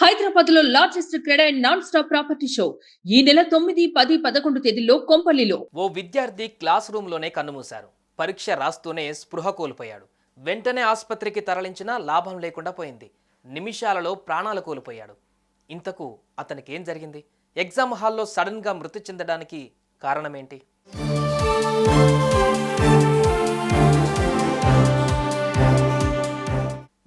హైదరాబాద్ లో largest cred and non stop property show ఈ నెల 9, 10, 11 తేదీల్లో కొంపల్లిలో. ఓ విద్యార్థి క్లాస్ రూమ్లోనే కన్నుమూశారు. పరీక్ష రాస్తూనే స్పృహ కోల్పోయాడు. వెంటనే ఆసుపత్రికి తరలించినా లాభం లేకుండా పోయింది. నిమిషాలలో ప్రాణాలు కోల్పోయాడు. ఇంతకు అతనికి ఏం జరిగింది? ఎగ్జామ్ హాల్లో సడన్గా మృతి చెందడానికి కారణమేంటి?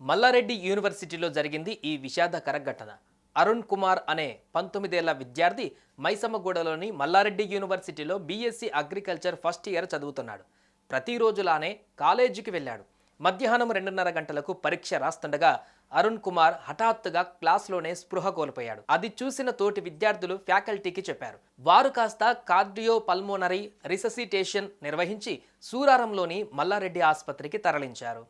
మల్లారెడ్డి యూనివర్సిటీలో జరిగింది ఈ విషాదకర ఘటన. అరుణ్ కుమార్ అనే 19 ఏళ్ల విద్యార్థి మైసమ్మగూడలోని మల్లారెడ్డి యూనివర్సిటీలో బీఎస్సీ అగ్రికల్చర్ ఫస్ట్ ఇయర్ చదువుతున్నాడు. ప్రతిరోజులానే కాలేజీకి వెళ్ళాడు. మధ్యాహ్నం 2:30 గంటలకు పరీక్ష రాస్తుండగా అరుణ్ కుమార్ హఠాత్తుగా క్లాస్లోనే స్పృహ కోల్పోయాడు. అది చూసిన తోటి విద్యార్థులు ఫ్యాకల్టీకి చెప్పారు. వారు కాస్త కార్డియో పల్మోనరీ రిససిటేషన్ నిర్వహించి సూరారంలోని మల్లారెడ్డి ఆసుపత్రికి తరలించారు.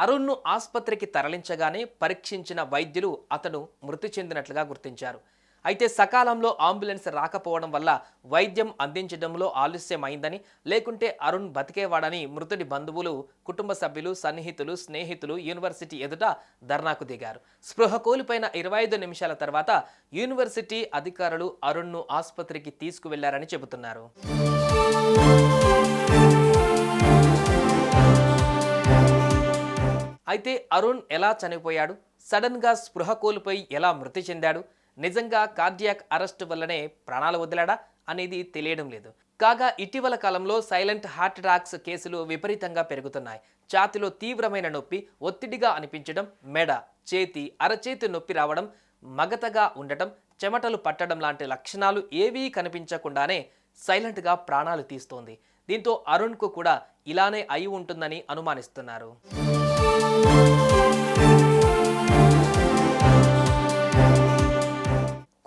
అరుణ్ను ఆసుపత్రికి తరలించగానే పరీక్షించిన వైద్యులు అతను మృతి చెందినట్లుగా గుర్తించారు. అయితే సకాలంలో అంబులెన్స్ రాకపోవడం వల్ల వైద్యం అందించడంలో ఆలస్యమైందని, లేకుంటే అరుణ్ బతికేవాడని మృతుడి బంధువులు, కుటుంబ సభ్యులు, సన్నిహితులు, స్నేహితులు యూనివర్సిటీ ఎదుట ధర్నాకు దిగారు. స్పృహ కోల్పోయిన 25 నిమిషాల తర్వాత యూనివర్సిటీ అధికారులు అరుణ్ను ఆసుపత్రికి తీసుకువెళ్లారని చెబుతున్నారు. అయితే అరుణ్ ఎలా చనిపోయాడు? సడన్గా స్పృహ కోల్పోయి ఎలా మృతి చెందాడు? నిజంగా కార్డియాక్ అరెస్ట్ వల్లనే ప్రాణాలు వదిలాడా అనేది తెలియడం లేదు. కాగా ఇటీవల కాలంలో సైలెంట్ హార్ట్ అటాక్స్ కేసులు విపరీతంగా పెరుగుతున్నాయి. ఛాతీలో తీవ్రమైన నొప్పి, ఒత్తిడిగా అనిపించడం, మెడ, చేతి, అరచేతి నొప్పి రావడం, మగతగా ఉండటం, చెమటలు పట్టడం లాంటి లక్షణాలు ఏవీ కనిపించకుండానే సైలెంట్గా ప్రాణాలు తీస్తోంది. దీంతో అరుణ్కు కూడా ఇలానే అయి ఉంటుందని అనుమానిస్తున్నారు.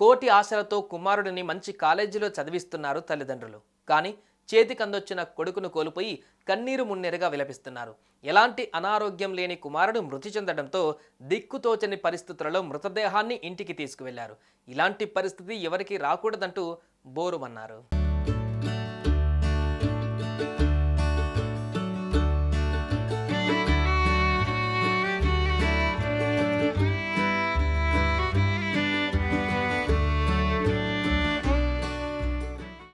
కోటి ఆశలతో కుమారుడిని మంచి కాలేజీలో చదివిస్తున్నారు తల్లిదండ్రులు. కానీ చేతికందొచ్చిన కొడుకును కోల్పోయి కన్నీరు మున్నీరుగా విలపిస్తున్నారు. ఎలాంటి అనారోగ్యం లేని కుమారుడు మృతి చెందడంతో దిక్కుతోచని పరిస్థితులలో మృతదేహాన్ని ఇంటికి తీసుకువెళ్లారు. ఇలాంటి పరిస్థితి ఎవరికి రాకూడదంటూ బోరుమన్నారు.